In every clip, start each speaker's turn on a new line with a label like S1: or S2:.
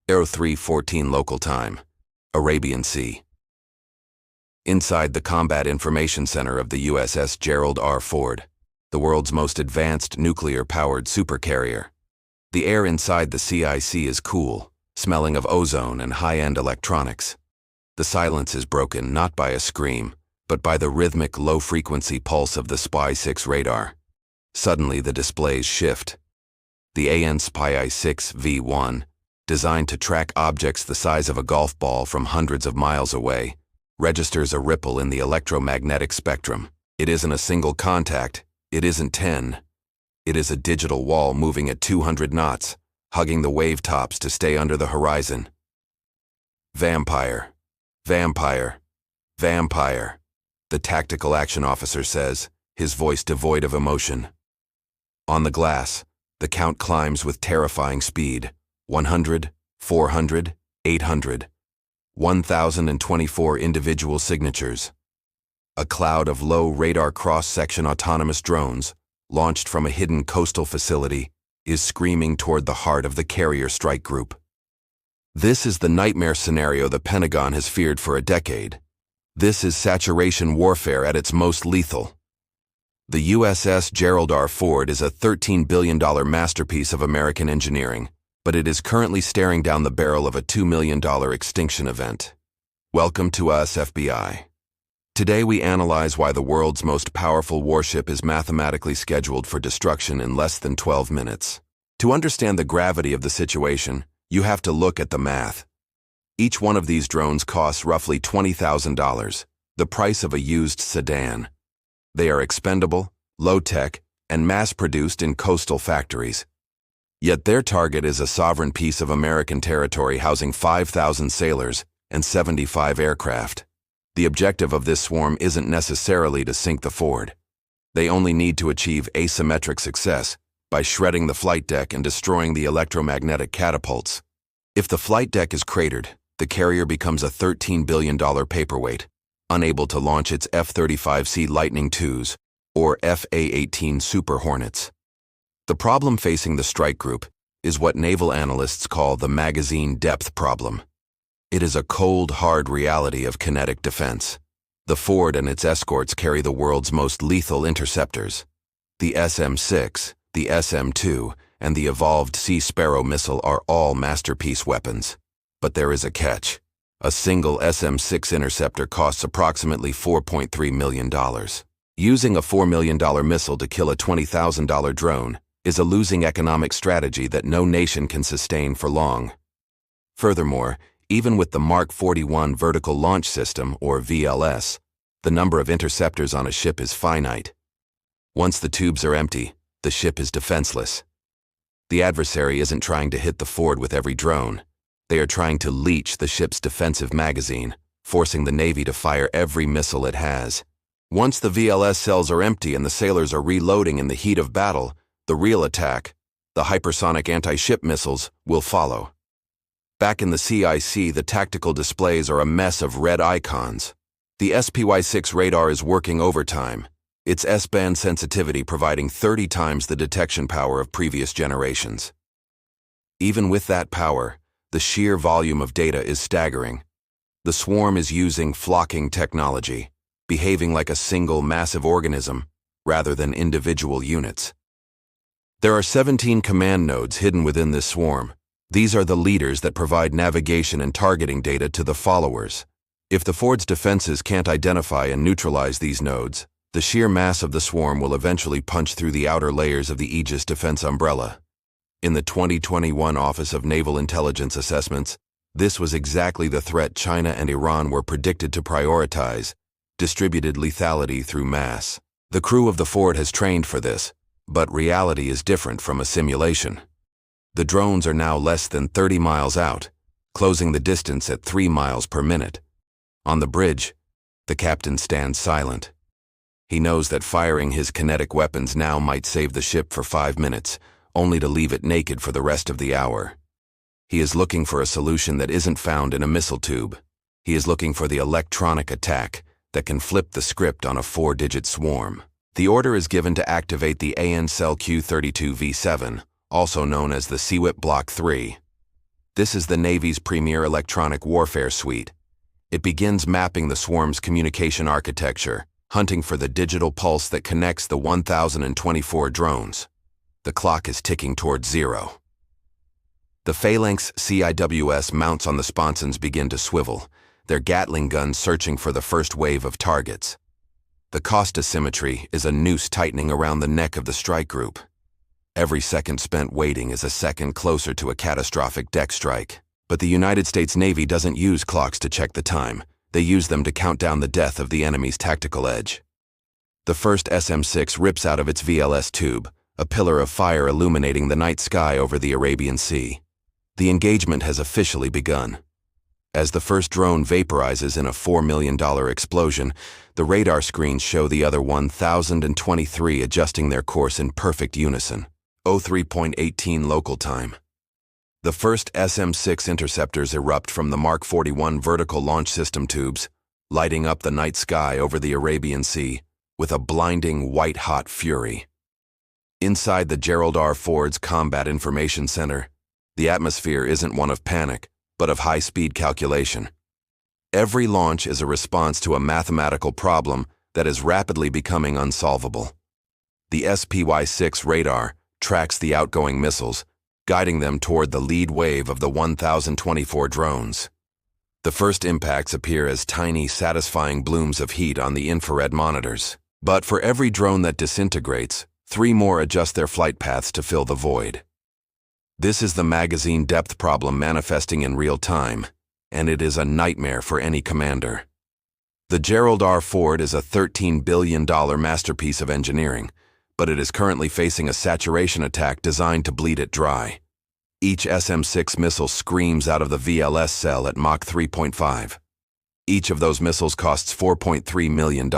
S1: 03:14 local time, Arabian Sea. Inside the Combat Information Center of the USS Gerald R. Ford, the world's most advanced nuclear-powered supercarrier. The air inside the CIC is cool, smelling of ozone and high-end electronics. The silence is broken not by a scream, but by the rhythmic low-frequency pulse of the SPY-6 radar. Suddenly the displays shift. The AN SPY-6 V1, designed to track objects the size of a golf ball from hundreds of miles away, registers a ripple in the electromagnetic spectrum. It isn't a single contact, it isn't 10. It is a digital wall moving at 200 knots, hugging the wave tops to stay under the horizon. Vampire, vampire, vampire, the tactical action officer says, his voice devoid of emotion. On the glass, the count climbs with terrifying speed. 100, 400, 800, 1,024 individual signatures. A cloud of low radar cross-section autonomous drones, launched from a hidden coastal facility, is screaming toward the heart of the carrier strike group. This is the nightmare scenario the Pentagon has feared for a decade. This is saturation warfare at its most lethal. The USS Gerald R. Ford is a $13 billion masterpiece of American engineering, but it is currently staring down the barrel of a $2 million extinction event. Welcome to us, FBI. Today we analyze why the world's most powerful warship is mathematically scheduled for destruction in less than 12 minutes. To understand the gravity of the situation, you have to look at the math. Each one of these drones costs roughly $20,000, the price of a used sedan. They are expendable, low-tech, and mass-produced in coastal factories. Yet their target is a sovereign piece of American territory housing 5,000 sailors and 75 aircraft. The objective of this swarm isn't necessarily to sink the Ford. They only need to achieve asymmetric success by shredding the flight deck and destroying the electromagnetic catapults. If the flight deck is cratered, the carrier becomes a $13 billion paperweight, unable to launch its F-35C Lightning IIs or FA-18 Super Hornets. The problem facing the strike group is what naval analysts call the magazine depth problem. It is a cold, hard reality of kinetic defense. The Ford and its escorts carry the world's most lethal interceptors. The SM-6, the SM-2, and the evolved Sea Sparrow missile are all masterpiece weapons. But there is a catch. A single SM-6 interceptor costs approximately $4.3 million. Using a $4 million missile to kill a $20,000 drone is a losing economic strategy that no nation can sustain for long. Furthermore, even with the Mark 41 Vertical Launch System, or VLS, the number of interceptors on a ship is finite. Once the tubes are empty, the ship is defenseless. The adversary isn't trying to hit the Ford with every drone. They are trying to leach the ship's defensive magazine, forcing the Navy to fire every missile it has. Once the VLS cells are empty and the sailors are reloading in the heat of battle, the real attack, the hypersonic anti-ship missiles, will follow. Back in the CIC, the tactical displays are a mess of red icons. The SPY-6 radar is working overtime, its S-band sensitivity providing 30 times the detection power of previous generations. Even with that power, the sheer volume of data is staggering. The swarm is using flocking technology, behaving like a single massive organism rather than individual units. There are 17 command nodes hidden within this swarm. These are the leaders that provide navigation and targeting data to the followers. If the Ford's defenses can't identify and neutralize these nodes, the sheer mass of the swarm will eventually punch through the outer layers of the Aegis defense umbrella. In the 2021 Office of Naval Intelligence Assessments, this was exactly the threat China and Iran were predicted to prioritize: distributed lethality through mass. The crew of the Ford has trained for this, but reality is different from a simulation. The drones are now less than 30 miles out, closing the distance at 3 miles per minute. On the bridge, the captain stands silent. He knows that firing his kinetic weapons now might save the ship for 5 minutes, only to leave it naked for the rest of the hour. He is looking for a solution that isn't found in a missile tube. He is looking for the electronic attack that can flip the script on a 4-digit swarm. The order is given to activate the AN Cell Q-32V7, also known as the SEWIP Block 3. This is the Navy's premier electronic warfare suite. It begins mapping the swarm's communication architecture, hunting for the digital pulse that connects the 1,024 drones. The clock is ticking towards zero. The phalanx CIWS mounts on the sponsons begin to swivel, their Gatling guns searching for the first wave of targets. The cost asymmetry is a noose tightening around the neck of the strike group. Every second spent waiting is a second closer to a catastrophic deck strike. But the United States Navy doesn't use clocks to check the time. They use them to count down the death of the enemy's tactical edge. The first SM-6 rips out of its VLS tube, a pillar of fire illuminating the night sky over the Arabian Sea. The engagement has officially begun. As the first drone vaporizes in a $4 million explosion, the radar screens show the other 1,023 adjusting their course in perfect unison. 03.18 local time. The first SM-6 interceptors erupt from the Mark 41 vertical launch system tubes, lighting up the night sky over the Arabian Sea with a blinding white-hot fury. Inside the Gerald R. Ford's Combat Information Center, the atmosphere isn't one of panic, but of high-speed calculation. Every launch is a response to a mathematical problem that is rapidly becoming unsolvable. The SPY-6 radar tracks the outgoing missiles, guiding them toward the lead wave of the 1,024 drones. The first impacts appear as tiny, satisfying blooms of heat on the infrared monitors. But for every drone that disintegrates, 3 more adjust their flight paths to fill the void. This is the magazine depth problem manifesting in real time, and it is a nightmare for any commander. The Gerald R. Ford is a $13 billion masterpiece of engineering, but it is currently facing a saturation attack designed to bleed it dry. Each SM-6 missile screams out of the VLS cell at Mach 3.5. Each of those missiles costs $4.3 million.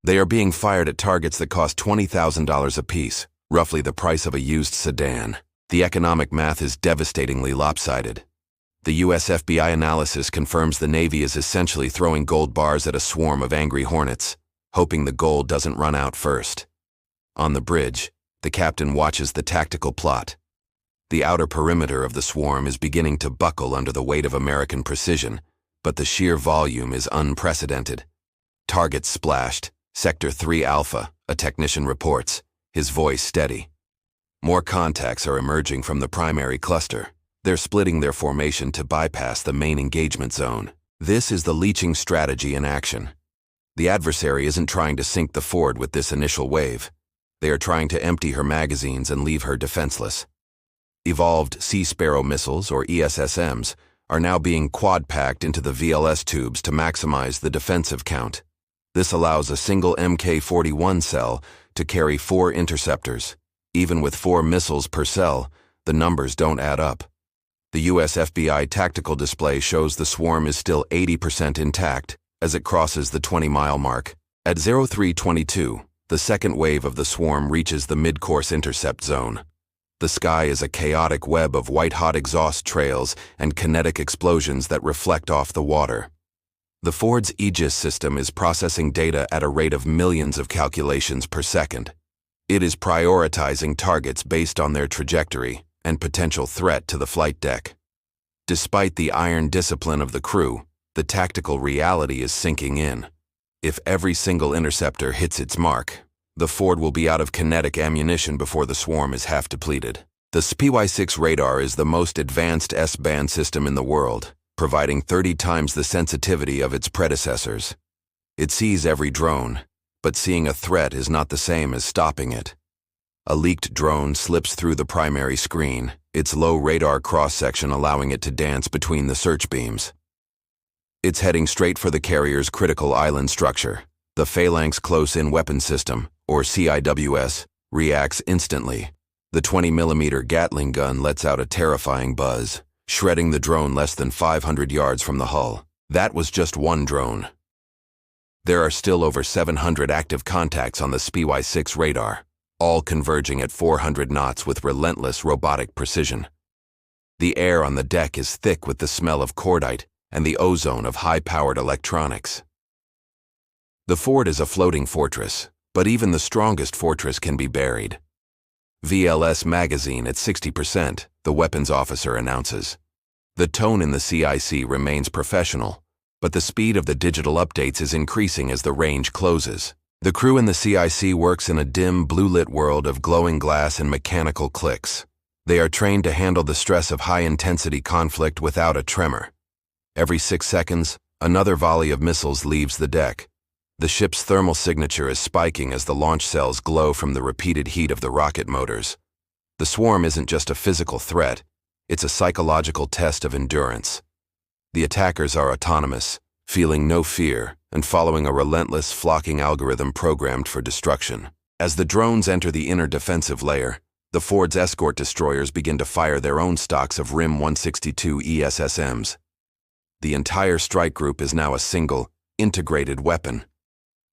S1: They are being fired at targets that cost $20,000 apiece, roughly the price of a used sedan. The economic math is devastatingly lopsided. The US FBI analysis confirms the Navy is essentially throwing gold bars at a swarm of angry hornets, hoping the gold doesn't run out first. On the bridge, the captain watches the tactical plot. The outer perimeter of the swarm is beginning to buckle under the weight of American precision, but the sheer volume is unprecedented. Targets splashed, Sector 3 Alpha, a technician reports, his voice steady. More contacts are emerging from the primary cluster. They're splitting their formation to bypass the main engagement zone. This is the leeching strategy in action. The adversary isn't trying to sink the Ford with this initial wave. They are trying to empty her magazines and leave her defenseless. Evolved Sea Sparrow missiles, or ESSMs, are now being quad-packed into the VLS tubes to maximize the defensive count. This allows a single Mk-41 cell to carry 4 interceptors. Even with 4 missiles per cell, the numbers don't add up. The US FBI tactical display shows the swarm is still 80% intact as it crosses the 20-mile mark. At 0322, the second wave of the swarm reaches the mid-course intercept zone. The sky is a chaotic web of white-hot exhaust trails and kinetic explosions that reflect off the water. The Ford's Aegis system is processing data at a rate of millions of calculations per second. It is prioritizing targets based on their trajectory and potential threat to the flight deck. Despite the iron discipline of the crew, the tactical reality is sinking in. If every single interceptor hits its mark, the Ford will be out of kinetic ammunition before the swarm is half depleted. The SPY-6 radar is the most advanced S-band system in the world, providing 30 times the sensitivity of its predecessors. It sees every drone, but seeing a threat is not the same as stopping it. A leaked drone slips through the primary screen, its low radar cross-section allowing it to dance between the search beams. It's heading straight for the carrier's critical island structure. The Phalanx Close-In Weapon System, or CIWS, reacts instantly. The 20mm Gatling gun lets out a terrifying buzz, shredding the drone less than 500 yards from the hull. That was just one drone. There are still over 700 active contacts on the SPY-6 radar, all converging at 400 knots with relentless robotic precision. The air on the deck is thick with the smell of cordite and the ozone of high-powered electronics. The Ford is a floating fortress, but even the strongest fortress can be buried. VLS magazine at 60%, the weapons officer announces. The tone in the CIC remains professional, but the speed of the digital updates is increasing as the range closes. The crew in the CIC works in a dim, blue-lit world of glowing glass and mechanical clicks. They are trained to handle the stress of high-intensity conflict without a tremor. Every 6 seconds, another volley of missiles leaves the deck. The ship's thermal signature is spiking as the launch cells glow from the repeated heat of the rocket motors. The swarm isn't just a physical threat, it's a psychological test of endurance. The attackers are autonomous, feeling no fear, and following a relentless flocking algorithm programmed for destruction. As the drones enter the inner defensive layer, the Ford's escort destroyers begin to fire their own stocks of RIM-162 ESSMs. The entire strike group is now a single, integrated weapon.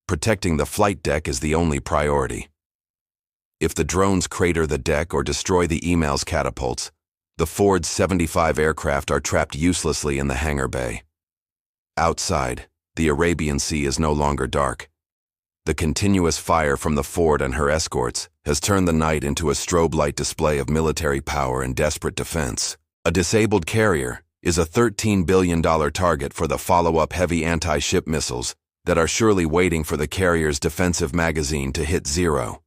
S1: Protecting the flight deck is the only priority. If the drones crater the deck or destroy the email's catapults, the Ford's 75 aircraft are trapped uselessly in the hangar bay. Outside, the Arabian Sea is no longer dark. The continuous fire from the Ford and her escorts has turned the night into a strobe light display of military power and desperate defense. A disabled carrier is a $13 billion target for the follow-up heavy anti-ship missiles that are surely waiting for the carrier's defensive magazine to hit zero.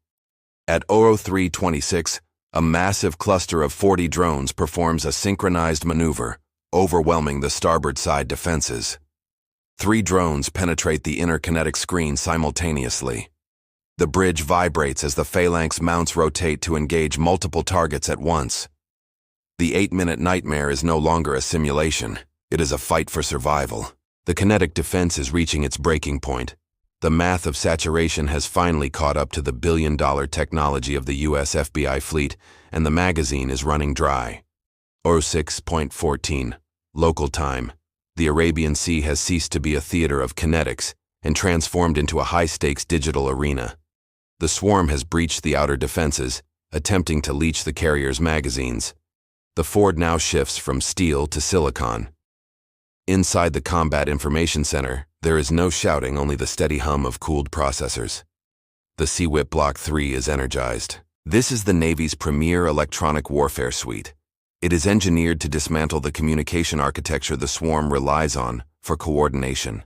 S1: At 03:26, a massive cluster of 40 drones performs a synchronized maneuver, overwhelming the starboard side defenses. 3 drones penetrate the inner kinetic screen simultaneously. The bridge vibrates as the phalanx mounts rotate to engage multiple targets at once. The 8-minute nightmare is no longer a simulation. It is a fight for survival. The kinetic defense is reaching its breaking point. The math of saturation has finally caught up to the billion-dollar technology of the US FBI fleet, and the magazine is running dry. 06:14, local time. The Arabian Sea has ceased to be a theater of kinetics and transformed into a high-stakes digital arena. The swarm has breached the outer defenses, attempting to leach the carrier's magazines. The Ford now shifts from steel to silicon. Inside the Combat Information Center, there is no shouting, only the steady hum of cooled processors. The CWIP Block 3 is energized. This is the Navy's premier electronic warfare suite. It is engineered to dismantle the communication architecture the swarm relies on for coordination.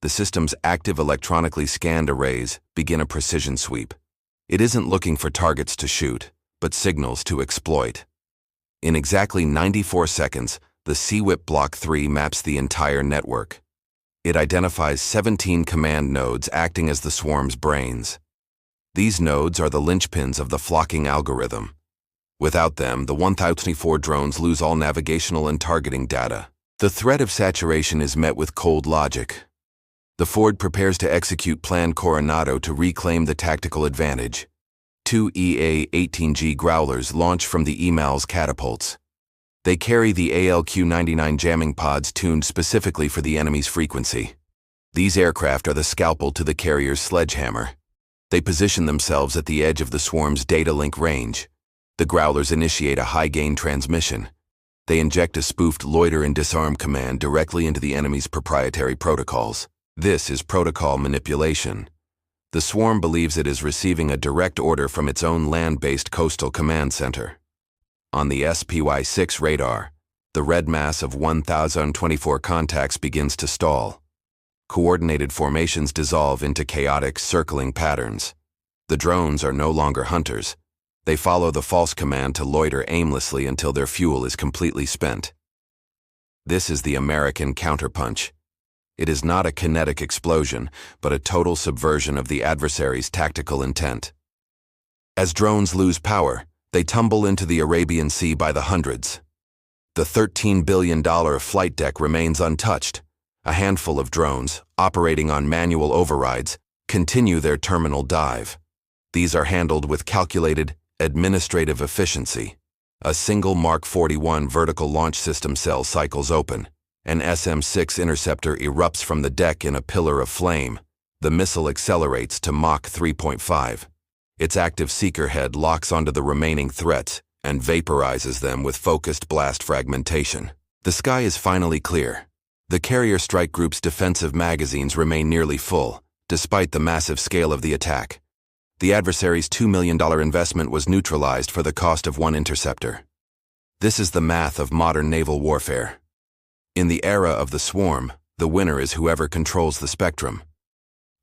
S1: The system's active electronically scanned arrays begin a precision sweep. It isn't looking for targets to shoot, but signals to exploit. In exactly 94 seconds, the CWIP Block 3 maps the entire network. It identifies 17 command nodes acting as the swarm's brains. These nodes are the linchpins of the flocking algorithm. Without them, the 1024 drones lose all navigational and targeting data. The threat of saturation is met with cold logic. The Ford prepares to execute Plan Coronado to reclaim the tactical advantage. 2 EA-18G Growlers launch from the EMAL's catapults. They carry the ALQ-99 jamming pods tuned specifically for the enemy's frequency. These aircraft are the scalpel to the carrier's sledgehammer. They position themselves at the edge of the swarm's data link range. The Growlers initiate a high-gain transmission. They inject a spoofed loiter and disarm command directly into the enemy's proprietary protocols. This is protocol manipulation. The swarm believes it is receiving a direct order from its own land-based coastal command center. On the SPY-6 radar, the red mass of 1,024 contacts begins to stall. Coordinated formations dissolve into chaotic, circling patterns. The drones are no longer hunters. They follow the false command to loiter aimlessly until their fuel is completely spent. This is the American counterpunch. It is not a kinetic explosion, but a total subversion of the adversary's tactical intent. As drones lose power, they tumble into the Arabian Sea by the hundreds. The $13 billion flight deck remains untouched. A handful of drones, operating on manual overrides, continue their terminal dive. These are handled with calculated, administrative efficiency. A single Mark 41 vertical launch system cell cycles open. An SM-6 interceptor erupts from the deck in a pillar of flame. The missile accelerates to Mach 3.5. Its active seeker head locks onto the remaining threats and vaporizes them with focused blast fragmentation. The sky is finally clear. The carrier strike group's defensive magazines remain nearly full, despite the massive scale of the attack. The adversary's $2 million investment was neutralized for the cost of one interceptor. This is the math of modern naval warfare. In the era of the swarm, the winner is whoever controls the spectrum.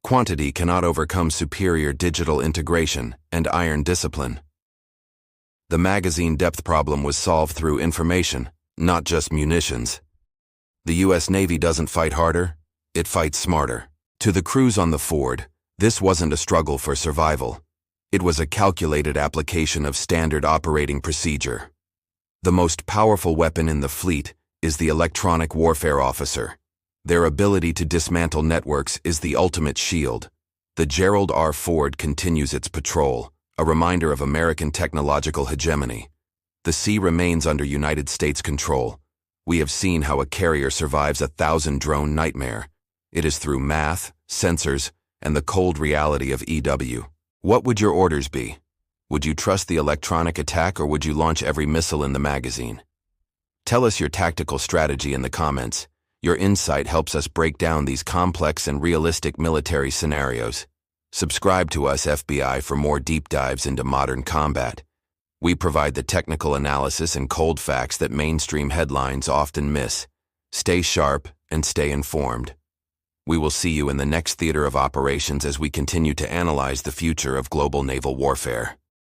S1: Quantity cannot overcome superior digital integration and iron discipline. The magazine depth problem was solved through information, not just munitions. The U.S. Navy doesn't fight harder, it fights smarter. To the crews on the Ford, this wasn't a struggle for survival. It was a calculated application of standard operating procedure. The most powerful weapon in the fleet is the electronic warfare officer. Their ability to dismantle networks is the ultimate shield. The Gerald R. Ford continues its patrol, a reminder of American technological hegemony. The sea remains under United States control. We have seen how a carrier survives a 1,000-drone nightmare. It is through math, sensors, and the cold reality of EW. What would your orders be? Would you trust the electronic attack or would you launch every missile in the magazine? Tell us your tactical strategy in the comments. Your insight helps us break down these complex and realistic military scenarios. Subscribe to us, FBI, for more deep dives into modern combat. We provide the technical analysis and cold facts that mainstream headlines often miss. Stay sharp and stay informed. We will see you in the next theater of operations as we continue to analyze the future of global naval warfare.